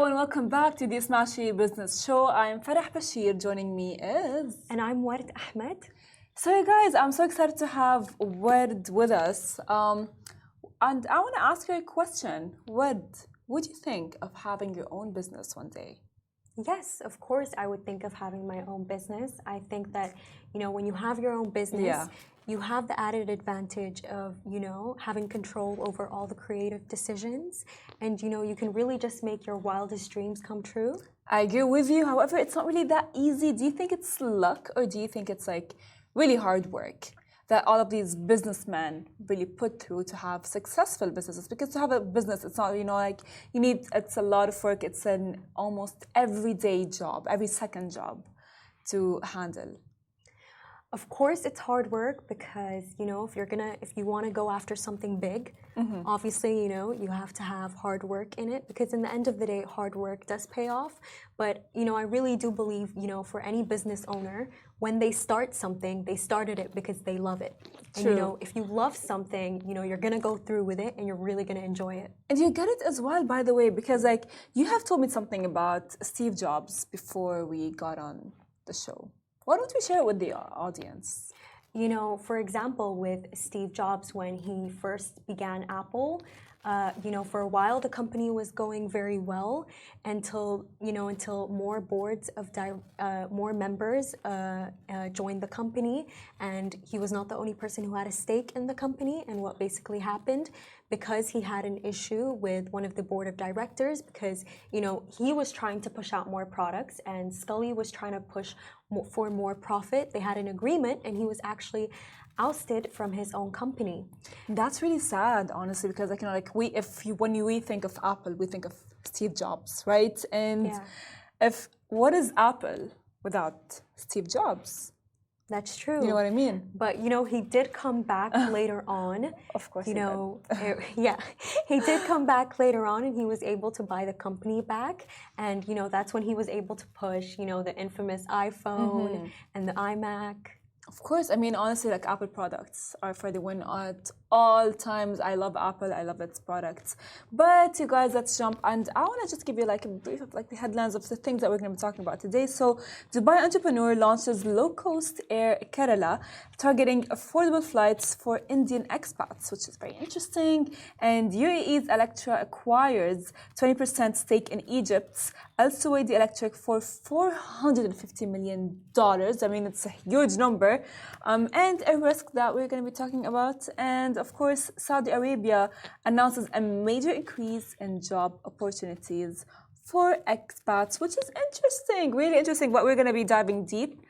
Hello and welcome back to the Smashy Business Show. I'm Farah Bashir. Joining me is... And I'm Ward Ahmed. So you guys, I'm so excited to have Ward with us. And I want to ask you a question. Ward, would you think of having your own business one day? Yes, of course, I would think of having my own business. I think that, when you have your own business, you have the added advantage of, having control over all the creative decisions. And, you can really just make your wildest dreams come true. I agree with you. However, it's not really that easy. Do you think it's luck or do you think it's like really hard work that all of these businessmen really put through to have successful businesses? Because to have a business, it's not, it's a lot of work. It's an almost everyday job, every second job to handle. Of course, it's hard work because, if you want to go after something big, obviously, you have to have hard work in it because in the end of the day, hard work does pay off. But, I really do believe, for any business owner, when they start something, they started it because they love it. True. And, if you love something, you're going to go through with it and you're really going to enjoy it. And you get it as well, by the way, because you have told me something about Steve Jobs before we got on the show. Why don't we share it with the audience? For example, with Steve Jobs, when he first began Apple, for a while the company was going very well until more more members joined the company, and he was not the only person who had a stake in the company. And what basically happened, because he had an issue with one of the board of directors, because he was trying to push out more products and Scully was trying to push for more profit. They had an agreement and he was actually ousted from his own company. That's really sad, honestly, because when we think of Apple, we think of Steve Jobs, right? And what is Apple without Steve Jobs? That's true. You know what I mean? But he did come back later on. Of course, he did come back later on, and he was able to buy the company back. And that's when he was able to push the infamous iPhone and the iMac. Of course, honestly, Apple products are for the win at all times. I love Apple, I love its products. But you guys, let's jump. And I want to just give you a brief of the headlines of the things that we're going to be talking about today. So, Dubai entrepreneur launches low-cost air Kerala, targeting affordable flights for Indian expats, which is very interesting. And UAE's Electra acquires 20% stake in Egypt's Elsewedy Electric for $450 million. It's a huge number. And a risk that we're going to be talking about. And of course, Saudi Arabia announces a major increase in job opportunities for expats, which is interesting, really interesting, but we're going to be diving deep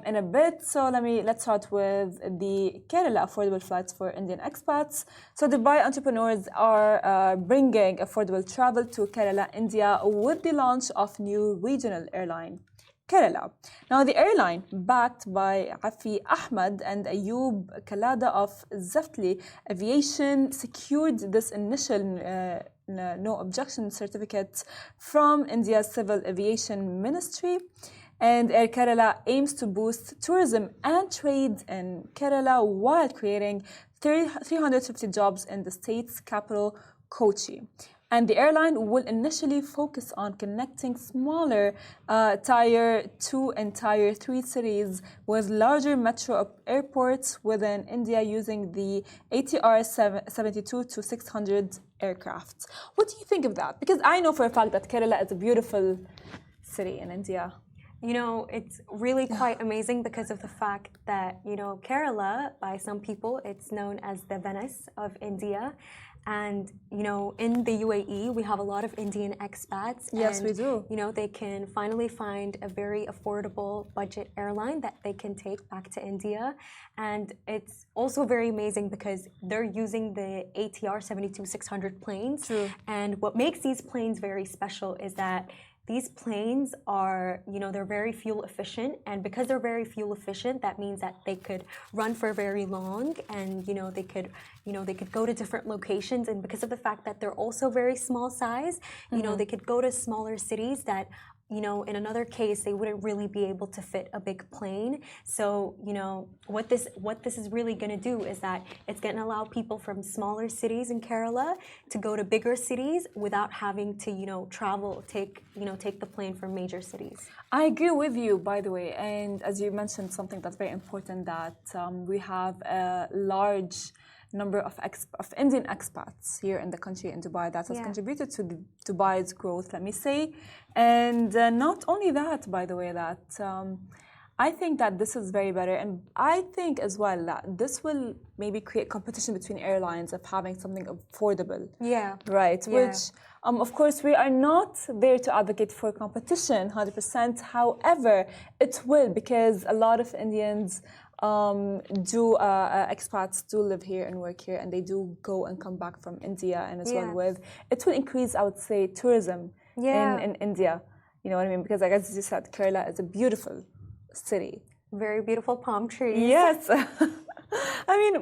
in a bit. So let's start with the Kerala affordable flights for Indian expats. So Dubai entrepreneurs are bringing affordable travel to Kerala, India, with the launch of new regional airline, Kerala. Now, the airline, backed by Afi Ahmed and Ayub Kalada of Zaftli Aviation, secured this initial no objection certificate from India's Civil Aviation Ministry. And Air Kerala aims to boost tourism and trade in Kerala while creating 350 jobs in the state's capital, Kochi. And the airline will initially focus on connecting smaller Tier 2 and Tier 3 cities with larger metro airports within India using the ATR 72-600 aircraft. What do you think of that? Because I know for a fact that Kerala is a beautiful city in India. It's really quite amazing because of the fact that, Kerala, by some people, it's known as the Venice of India. And, in the UAE, we have a lot of Indian expats. Yes, we do. They can finally find a very affordable budget airline that they can take back to India. And it's also very amazing because they're using the ATR 72-600 planes. True. And what makes these planes very special is that these planes are, they're very fuel efficient, and because they're very fuel efficient, that means that they could run for very long, and they could go to different locations, and because of the fact that they're also very small size, they could go to smaller cities that in another case, they wouldn't really be able to fit a big plane. So, what this is really going to do is that it's going to allow people from smaller cities in Kerala to go to bigger cities without having to, travel, take the plane from major cities. I agree with you, by the way. And as you mentioned, something that's very important, that we have a large number of Indian expats here in the country, in Dubai, that has contributed to Dubai's growth, let me say. And not only that, by the way, that I think that this is very better. And I think as well that this will maybe create competition between airlines of having something affordable. Yeah. Right. Yeah. Which, of course, we are not there to advocate for competition 100%. However, it will, because a lot of Indians expats do live here and work here, and they do go and come back from India, and as well with it will increase, I would say, tourism in India. You know what I mean? Because like as you said, Kerala is a beautiful city. Very beautiful palm trees. Yes. I mean,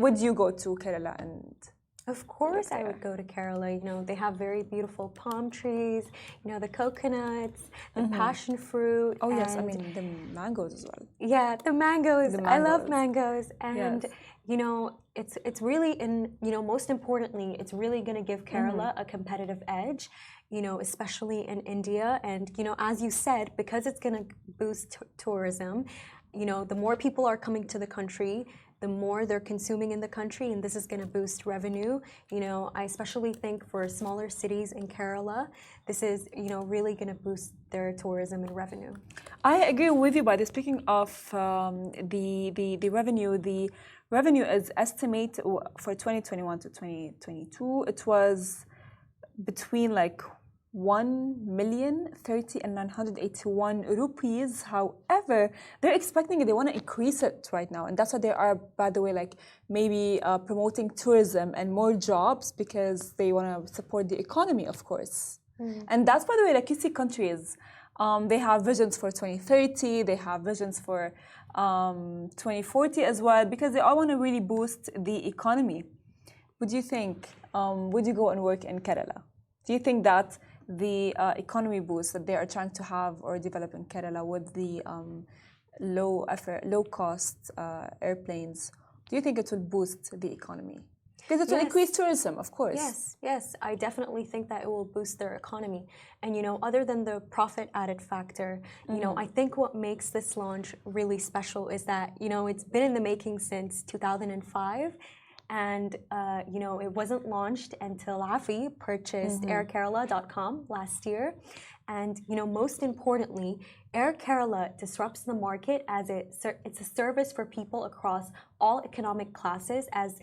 would you go to Kerala? And of course I would go to Kerala. They have very beautiful palm trees, the coconuts, the passion fruit. Oh, yes. I mean, the mangoes as well. Yeah, the mangoes. I love mangoes. And, it's really, most importantly, it's really going to give Kerala a competitive edge, especially in India. And, as you said, because it's going to boost tourism, the more people are coming to the country, the more they're consuming in the country, and this is going to boost revenue. I especially think for smaller cities in Kerala, this is, really going to boost their tourism and revenue. I agree with you, but speaking of the revenue is estimated for 2021 to 2022. It was between like 1,030,981 rupees. However, they're expecting they want to increase it right now, and that's why they are, by the way, like maybe promoting tourism and more jobs, because they want to support the economy, of course. And that's, by the way, like you see countries, they have visions for 2030, they have visions for 2040 as well, because they all want to really boost the economy. Would you think, would you go and work in Kerala? Do you think that the economy boost that they are trying to have or develop in Kerala with the low cost airplanes, do you think it will boost the economy? Because it will increase tourism, of course. Yes, I definitely think that it will boost their economy. And other than the profit added factor, I think what makes this launch really special is that it's been in the making since 2005. And, it wasn't launched until Afi purchased airkerala.com last year. And, most importantly, Air Kerala disrupts the market as it's a service for people across all economic classes, as,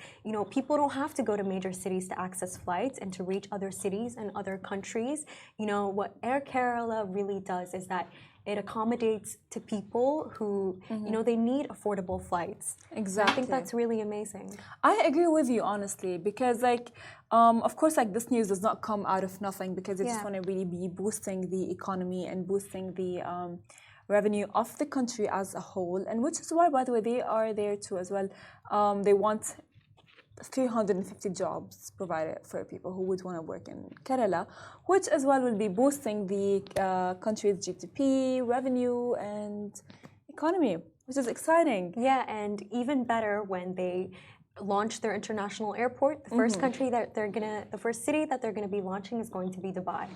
people don't have to go to major cities to access flights and to reach other cities and other countries. What Air Kerala really does is that it accommodates to people who, they need affordable flights. Exactly. I think that's really amazing. I agree with you, honestly, because of course, this news does not come out of nothing, because they just want to really be boosting the economy and boosting the revenue of the country as a whole. And which is why, by the way, they are there too as well. They want 350 jobs provided for people who would want to work in Kerala, which as well will be boosting the country's GDP, revenue, and economy, which is exciting. Yeah, and even better when they launch their international airport. The first country that the first city that they're gonna be launching is going to be Dubai,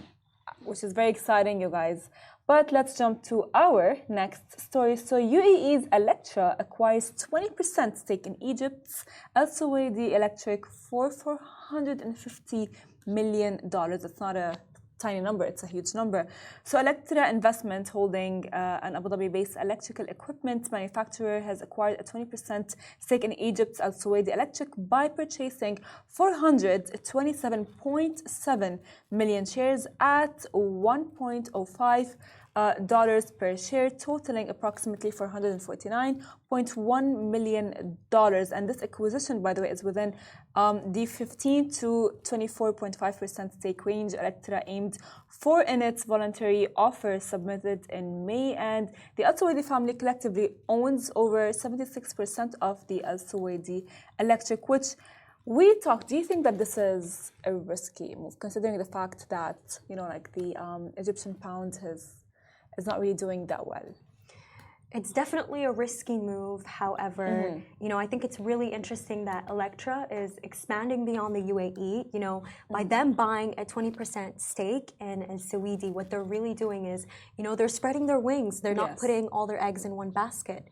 which is very exciting, you guys. But let's jump to our next story. So UAE's Electra acquires 20% stake in Egypt's Elsewedy Electric for $450 million. That's not a tiny number, it's a huge number. So Electra Investment Holding, an Abu Dhabi-based electrical equipment manufacturer, has acquired a 20% stake in Egypt's Elsewedy Electric by purchasing 427.7 million shares at $1.05 per share, totaling approximately $449.1 million. And this acquisition, by the way, is within the 15 to 24.5% stake range Electra aimed for in its voluntary offer submitted in May. And the Elsewedy family collectively owns over 76% of the Elsewedy Electric, which we talked. Do you think that this is a risky move, considering the fact that, the Egyptian pound has is not really doing that well. It's definitely a risky move. However, I think it's really interesting that Electra is expanding beyond the UAE. By them buying a 20% stake in Elsewedy, what they're really doing is, they're spreading their wings. They're not putting all their eggs in one basket.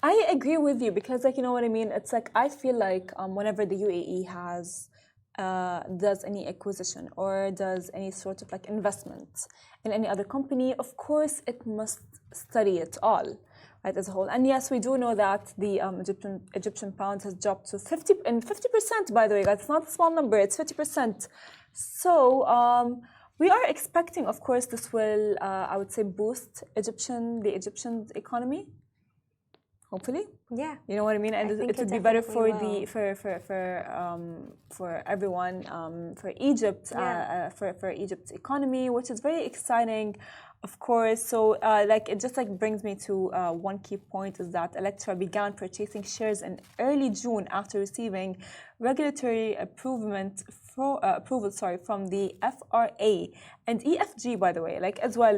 I agree with you because, you know what I mean? It's like, I feel like whenever the UAE does any acquisition or does any sort of investment in any other company, of course, it must study it all. Right, as a whole. And yes, we do know that the Egyptian pound has dropped to 50%, by the way. That's not a small number, it's 50%. So we are expecting, of course, this will, I would say, boost the Egyptian economy. Hopefully. Yeah. You know what I mean? And it would be better for for everyone, for Egypt, for Egypt's economy, which is very exciting. Of course, so it just brings me to one key point is that Electra began purchasing shares in early June after receiving regulatory approval from the FRA and EFG, by the way, as well,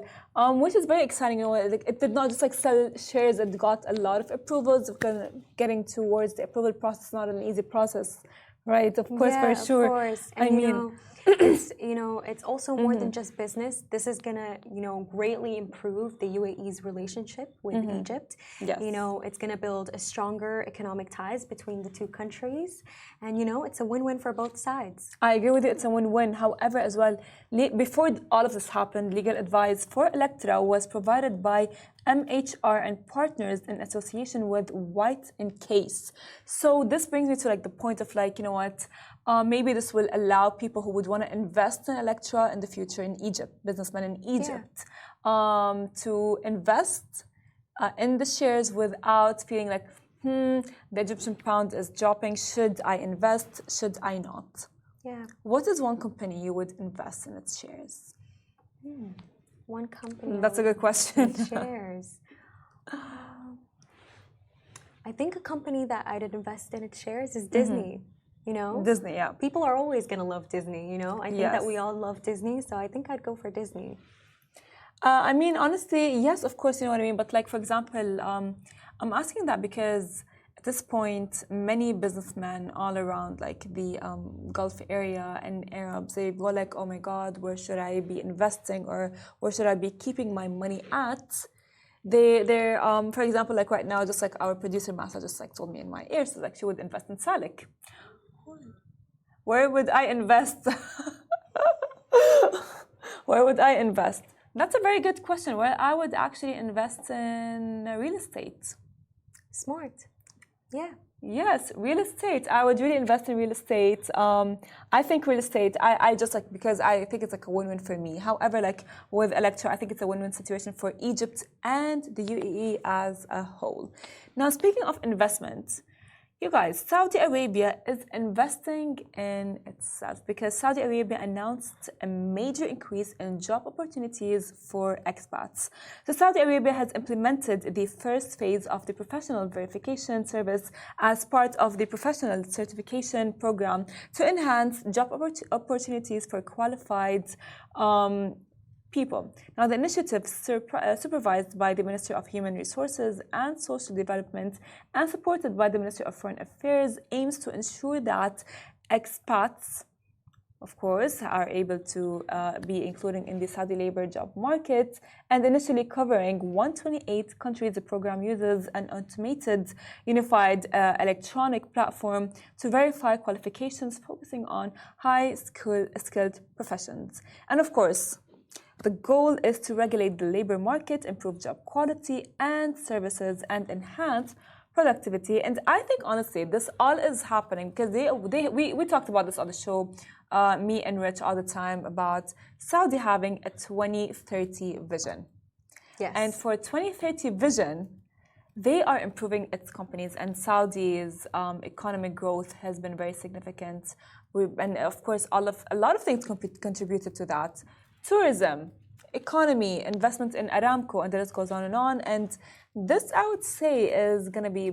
which is very exciting. It did not just sell shares; it got a lot of approvals. Getting towards the approval process is not an easy process, right? Of course, for sure. Of course. And it's also more than just business. This is gonna, greatly improve the UAE's relationship with Egypt. Yes. It's gonna build a stronger economic ties between the two countries, and it's a win-win for both sides. I agree with you. It's a win-win. However, as well, before all of this happened, legal advice for Electra was provided by MHR and partners in association with White & Case. So this brings me to the point of maybe this will allow people who would want to invest in Electra in the future in Egypt, businessmen in Egypt, to invest in the shares without feeling the Egyptian pound is dropping. Should I invest? Should I not? Yeah. What is one company you would invest in its shares? One company. That's a good question. Shares. I think a company that I'd invest in its shares is Disney. Disney, yeah. People are always going to love Disney, I think that we all love Disney, so I think I'd go for Disney. Honestly, yes, of course, you know what I mean. But for example, I'm asking that because at this point, many businessmen all around the Gulf area and Arabs, they go oh my God, where should I be investing or where should I be keeping my money at? They're for example, right now, just our producer Masa just told me in my ear, so she would invest in Salik. Where would I invest? Where would I invest? That's a very good question. Well, I would actually invest in real estate. Smart. Yeah. Yes, real estate. I would really invest in real estate. I think real estate, I just because I think it's a win-win for me. However, with Electra, I think it's a win-win situation for Egypt and the UAE as a whole. Now, speaking of investment, you guys, Saudi Arabia is investing in itself because Saudi Arabia announced a major increase in job opportunities for expats. So Saudi Arabia has implemented the first phase of the professional verification service as part of the professional certification program to enhance job opportunities for qualified people. Now, the initiative, supervised by the Ministry of Human Resources and Social Development and supported by the Ministry of Foreign Affairs, aims to ensure that expats, of course, are able to be included in the Saudi labor job market. And initially covering 128 countries, the program uses an automated, unified electronic platform to verify qualifications, focusing on high-skilled professions. And of course, the goal is to regulate the labor market, improve job quality and services, and enhance productivity. And I think, honestly, this all is happening because we talked about this on the show, me and Rich, all the time, about Saudi having a 2030 vision. Yes. And for 2030 vision, they are improving its companies, and Saudi's economic growth has been very significant. And of course, a lot of things contributed to that. Tourism, economy, investment in Aramco, and the list goes on. And this, I would say, is going to be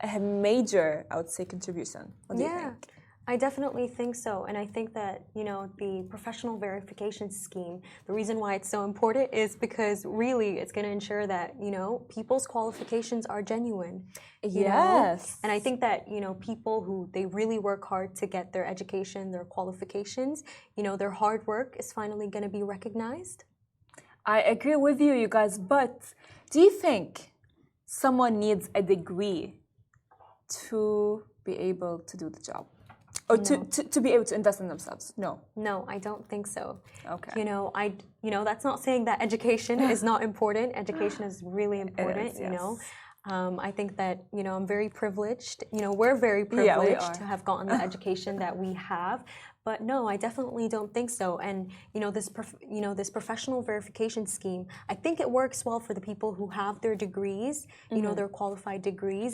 a major, contribution. What do you think? I definitely think so. And I think that, the professional verification scheme, the reason why it's so important is because really it's going to ensure that, people's qualifications are genuine. Yes. And I think that, people who they really work hard to get their education, their qualifications, their hard work is finally going to be recognized. I agree with you, you guys. But do you think someone needs a degree to be able to do the job? Or No. to be able to invest in themselves? No. No, I don't think so. Okay. That's not saying that education is not important. Education is really important, It is, yes. I think that, I'm very privileged. We're very Yeah, we privileged are. to have gotten the education that we have. But no, I definitely don't think so. And, this professional verification scheme, I think it works well for the people who have their degrees, their qualified degrees,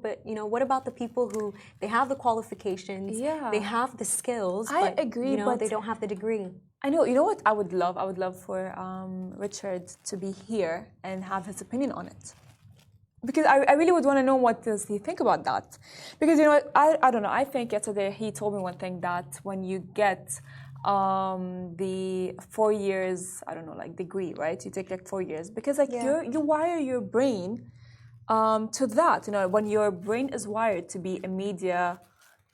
but, what about the people who they have the qualifications, Yeah. they have the skills, I but, agree, but they don't have the degree. I know. You know what I would love? I would love for Richard to be here and have his opinion on it. Because I really would want to know what does he think about that. Because, I don't know. I think yesterday he told me one thing, that when you get the 4 years, I don't know, like degree, right? You take like 4 years. Because like you wire your brain to that. When your brain is wired to be a media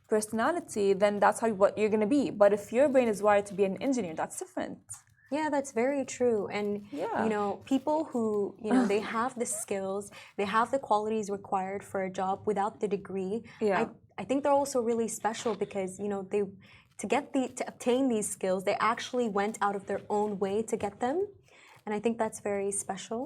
personality, then that's what you're going to be. But if your brain is wired to be an engineer, that's different. Yeah, that's very true. And, people who, they have the skills, they have the qualities required for a job without the degree. Yeah. I think they're also really special because, they to obtain these skills, they actually went out of their own way to get them. And I think that's very special.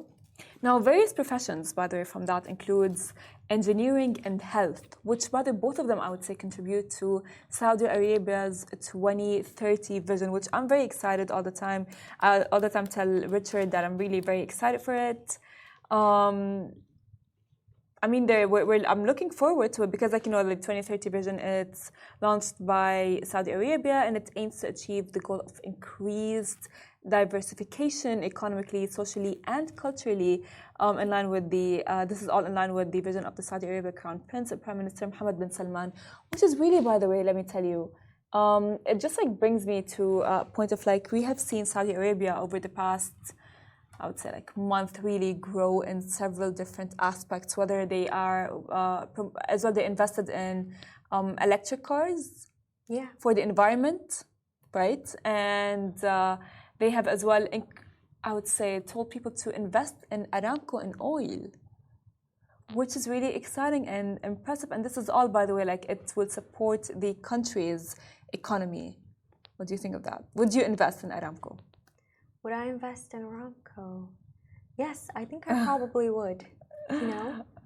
Now, various professions, by the way, from that includes engineering and health, which, by the way, both of them, I would say, contribute to Saudi Arabia's 2030 vision, which I'm very excited all the time. All the time tell Richard that I'm really very excited for it. I'm looking forward to it because, the 2030 vision, it's launched by Saudi Arabia and it aims to achieve the goal of increased diversification economically, socially, and culturally, in line with this is all in line with the vision of the Saudi Arabia Crown Prince, Prime Minister Mohammed bin Salman, which is really, by the way, let me tell you, it just brings me to a point of we have seen Saudi Arabia over the past, I would say month, really grow in several different aspects, whether they are as well they invested in electric cars for the environment, right? And they have as well, I would say, told people to invest in Aramco and oil, which is really exciting and impressive. And this is all, by the way, it will support the country's economy. What do you think of that? Would you invest in Aramco? Would I invest in Aramco? Yes, I think I probably would.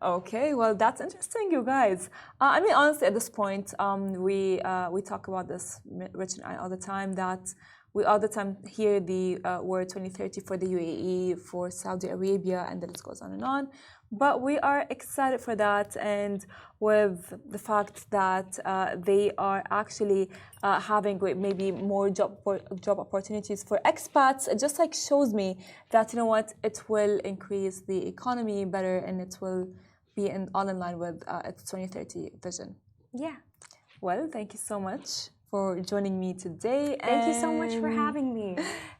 Okay, well, that's interesting, you guys. Honestly, at this point, we talk about this, Rich and I, all the time, that we all the time hear the word 2030 for the UAE, for Saudi Arabia, and then it goes on and on. But we are excited for that, and with the fact that they are actually having maybe more job opportunities for expats, it just shows me that, it will increase the economy better, and it will be all in line with its 2030 vision. Yeah. Well, thank you so much for joining me today. Thank you so much for having me.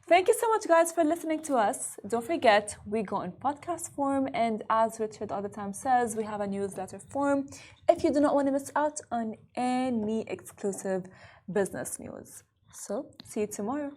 Thank you so much, guys, for listening to us. Don't forget, we go in podcast form, and as Richard all the time says, we have a newsletter form if you do not want to miss out on any exclusive business news. So, see you tomorrow.